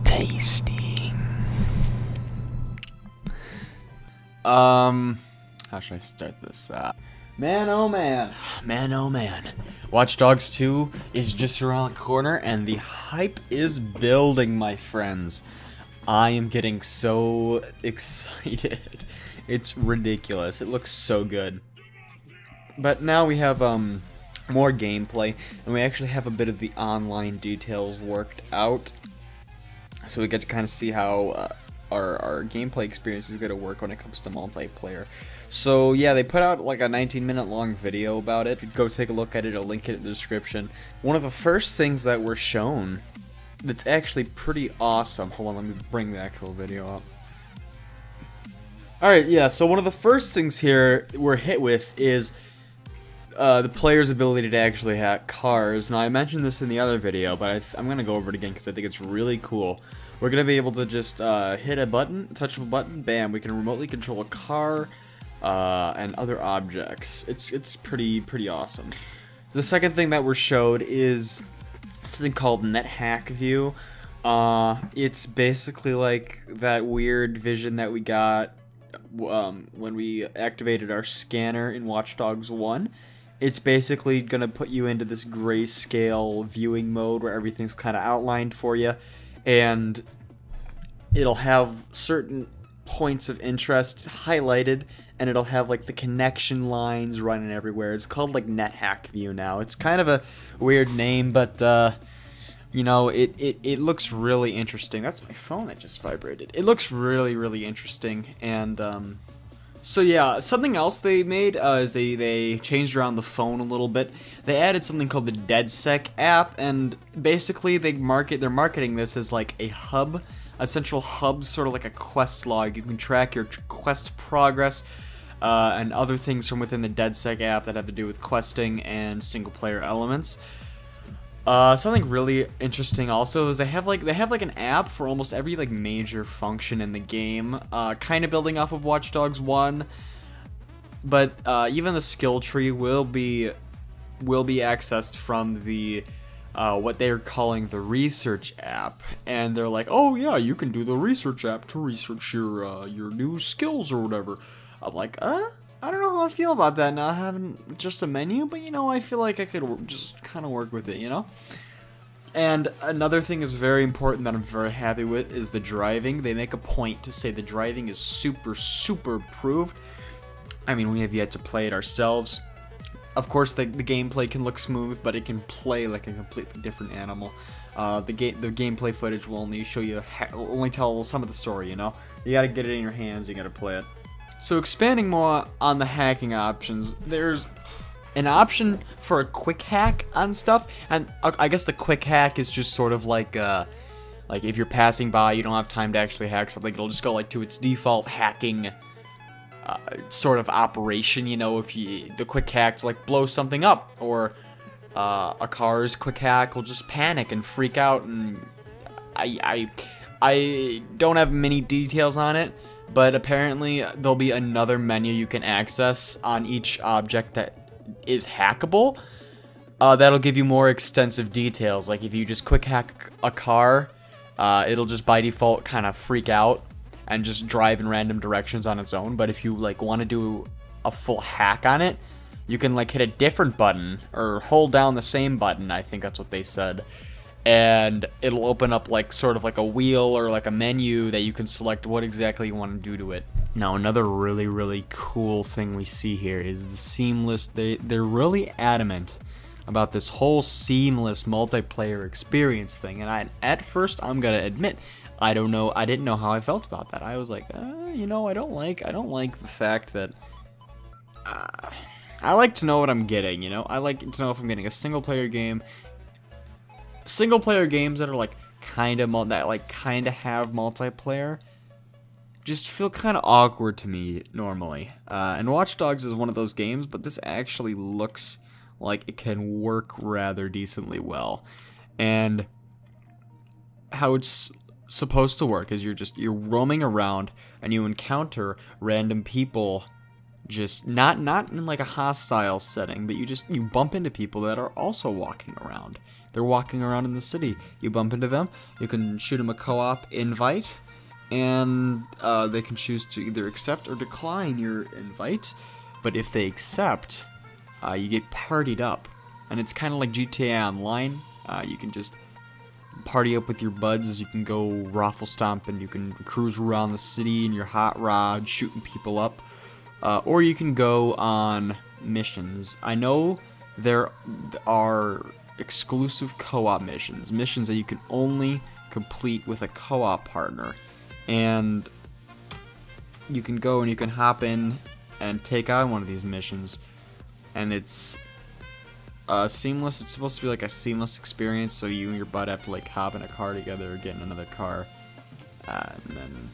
Tasty. How should I start this? Man, oh man. Man, oh man. Watch Dogs 2 is just around the corner, and the hype is building, my friends. I am getting so excited. It's ridiculous. It looks so good. But now we have, more gameplay, and we actually have a bit of the online details worked out. So we get to kind of see how our gameplay experience is going to work when it comes to multiplayer. So yeah, they put out like a 19-minute long video about it. Go take a look at it, I'll link it in the description. One of the first things that were shown that's actually pretty awesome. Hold on, let me bring the actual video up. Alright, yeah, so one of the first things here we're hit with is the player's ability to actually hack cars. Now, I mentioned this in the other video, but I'm going to go over it again because I think it's really cool. We're going to be able to just hit a button, touch of a button, bam, we can remotely control a car and other objects. It's pretty awesome. The second thing that we're showed is something called NetHack View. It's basically like that weird vision that we got when we activated our scanner in Watch Dogs 1. It's basically going to put you into this grayscale viewing mode where everything's kind of outlined for you, and it'll have certain points of interest highlighted, and it'll have like the connection lines running everywhere. It's called like NetHack View now. It's kind of a weird name, but you know, it looks really interesting. That's my phone that just vibrated. It looks really interesting, and so yeah, something else they made is they changed around the phone a little bit. They added something called the dedsec app, and basically they're marketing this as like a hub, a central hub, sort of like a quest log. You can track your quest progress and other things from within the dedsec app that have to do with questing and single player elements. Something really interesting also is they have like an app for almost every like major function in the game, kind of building off of Watch Dogs 1, but even the skill tree will be accessed from the what they're calling the research app, and they're like, oh yeah, you can do the research app to research your new skills or whatever. I'm like, I don't know how I feel about that now, having just a menu, but you know, I feel like I could just kind of work with it, you know? And another thing is very important that I'm very happy with is the driving. They make a point to say the driving is super improved. I mean, we have yet to play it ourselves. Of course, the gameplay can look smooth, but it can play like a completely different animal. The gameplay footage will only show you, only tell some of the story, you know? You gotta get it in your hands, you gotta play it. So expanding more on the hacking options, there's an option for a quick hack on stuff, and I guess the quick hack is just sort of like if you're passing by, you don't have time to actually hack something, it'll just go like to its default hacking sort of operation, you know, the quick hack to like blow something up, or a car's quick hack will just panic and freak out, and I don't have many details on it, but apparently there'll be another menu you can access on each object that is hackable. That'll give you more extensive details. Like if you just quick hack a car, it'll just by default kind of freak out and just drive in random directions on its own. But if you like want to do a full hack on it, you can like hit a different button or hold down the same button. I think that's what they said. And it'll open up like sort of like a wheel or like a menu that you can select what exactly you want to do to it. Now, another really cool thing we see here is the seamless. They're really adamant about this whole seamless multiplayer experience thing. And at first, I'm gonna admit, I didn't know how I felt about that. I was like, you know, I don't like the fact that I like to know what I'm getting. You know, I like to know if I'm getting a single player game. Single player games that are like kind of have multiplayer just feel kind of awkward to me normally. And Watch Dogs is one of those games, but this actually looks like it can work rather decently well. And how it's supposed to work is you're roaming around and you encounter random people, just not in like a hostile setting, but you bump into people that are also walking around. They're walking around in the city. You bump into them. You can shoot them a co-op invite, and they can choose to either accept or decline your invite. But if they accept, you get partied up, and it's kind of like GTA Online. You can just party up with your buds. You can go raffle stomp, and you can cruise around the city in your hot rod, shooting people up. Or you can go on missions. I know there are exclusive co-op missions that you can only complete with a co-op partner. And you can go and you can hop in and take on one of these missions. And it's seamless. It's supposed to be like a seamless experience, so you and your bud have to like hop in a car together or get in another car. And then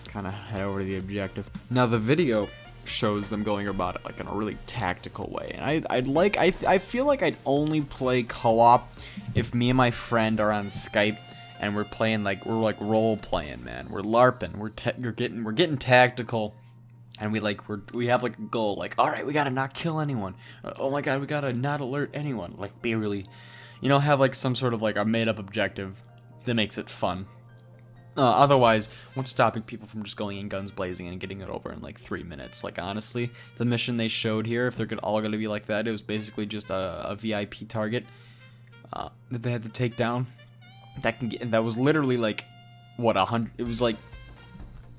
kind of head over to the objective. Now the video shows them going about it like in a really tactical way, and I feel like I'd only play co-op if me and my friend are on Skype and we're playing we're role playing, man. We're LARPing. We're getting tactical, and we have like a goal, like, all right, we gotta not kill anyone. Oh my god, we gotta not alert anyone. Like, be really, have like some sort of like a made up objective that makes it fun. Otherwise, what's stopping people from just going in guns blazing and getting it over in like 3 minutes? Like, honestly, the mission they showed here, if they're all going to be like that, it was basically just a VIP target that they had to take down. That was literally like, what, 100? It was like,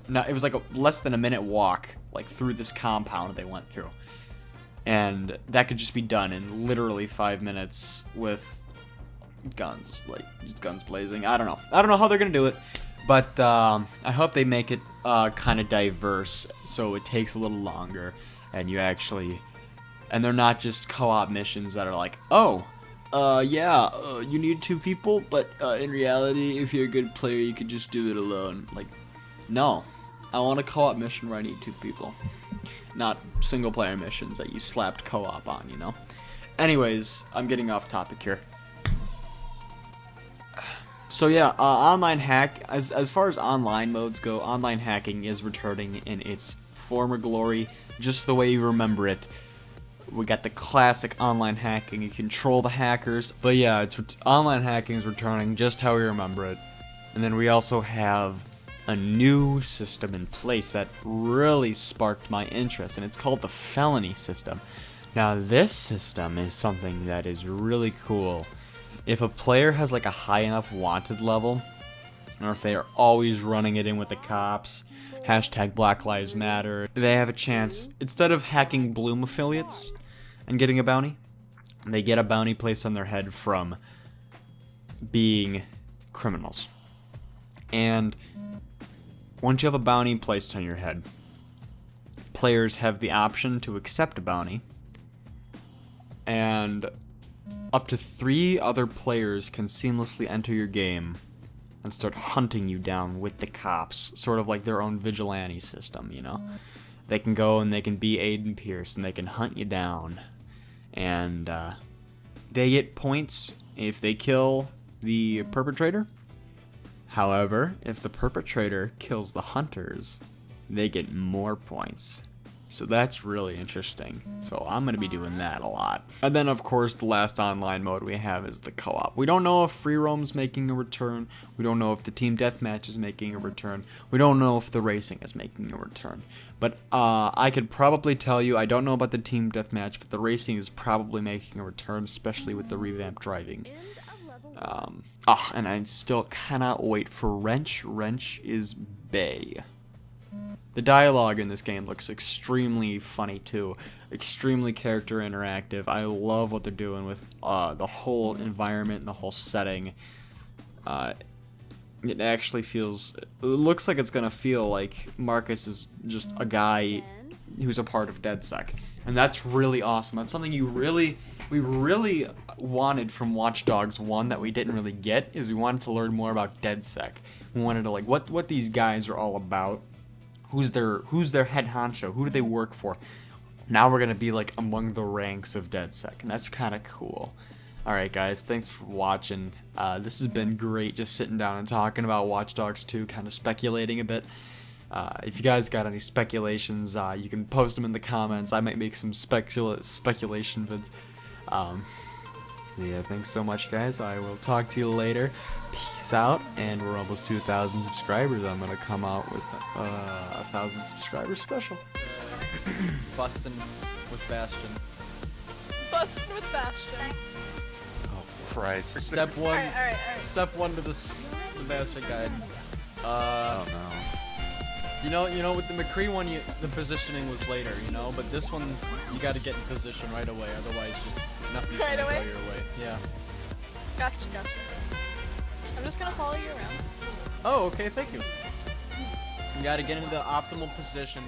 no, it was like less than a minute walk, like through this compound they went through, and that could just be done in literally 5 minutes with guns, like just guns blazing. I don't know how they're gonna do it. But I hope they make it kind of diverse, so it takes a little longer, and and they're not just co-op missions that are like, oh, you need 2 people, but in reality, if you're a good player, you can just do it alone. Like, no, I want a co-op mission where I need 2 people, not single-player missions that you slapped co-op on, Anyways, I'm getting off topic here. So yeah, online hack, as far as online modes go, online hacking is returning in its former glory, just the way you remember it. We got the classic online hacking, you control the hackers, but yeah, online hacking is returning just how we remember it. And then we also have a new system in place that really sparked my interest, and it's called the felony system. Now this system is something that is really cool. If a player has like a high enough wanted level, or if they are always running it in with the cops, hashtag Black Lives Matter, they have a chance, instead of hacking Bloom affiliates and getting a bounty, they get a bounty placed on their head from being criminals. And once you have a bounty placed on your head, players have the option to accept a bounty, and up to 3 other players can seamlessly enter your game and start hunting you down with the cops, sort of like their own vigilante system, They can go and they can be Aiden Pierce and they can hunt you down, and they get points if they kill the perpetrator. However, if the perpetrator kills the hunters, they get more points. So that's really interesting. So I'm going to be doing that a lot. And then, of course, the last online mode we have is the co-op. We don't know if free roam's making a return. We don't know if the team deathmatch is making a return. We don't know if the racing is making a return. But I could probably tell you, I don't know about the team deathmatch, but the racing is probably making a return, especially with the revamped driving. And I still cannot wait for Wrench. Wrench is bae. The dialogue in this game looks extremely funny too, extremely character interactive. I love what they're doing with the whole environment and the whole setting. It actually it looks like it's gonna feel like Marcus is just a guy who's a part of DedSec, and that's really awesome. That's something we really wanted from Watch Dogs 1 that we didn't really get, is we wanted to learn more about DedSec. We wanted to what these guys are all about. Who's their head honcho? Who do they work for? Now we're gonna be like among the ranks of DedSec, and that's kind of cool. Alright guys, thanks for watching. This has been great just sitting down and talking about Watch Dogs 2, kind of speculating a bit. If you guys got any speculations, you can post them in the comments. I might make some speculation vids. Yeah, thanks so much guys. I will talk to you later. Peace out, and we're almost to 1,000 subscribers. I'm gonna come out with a 1,000 subscribers special. Bustin' with Bastion. Bustin' with Bastion. Oh Christ. Step one. Alright. Step one to the Bastion guide. Oh no. You know, with the McCree one, the positioning was later, you know, but this one, you got to get in position right away, otherwise just nothing's Right gonna away? go your way. Yeah. Gotcha. I'm just gonna follow you around. Oh, okay, thank you. You got to get into the optimal position.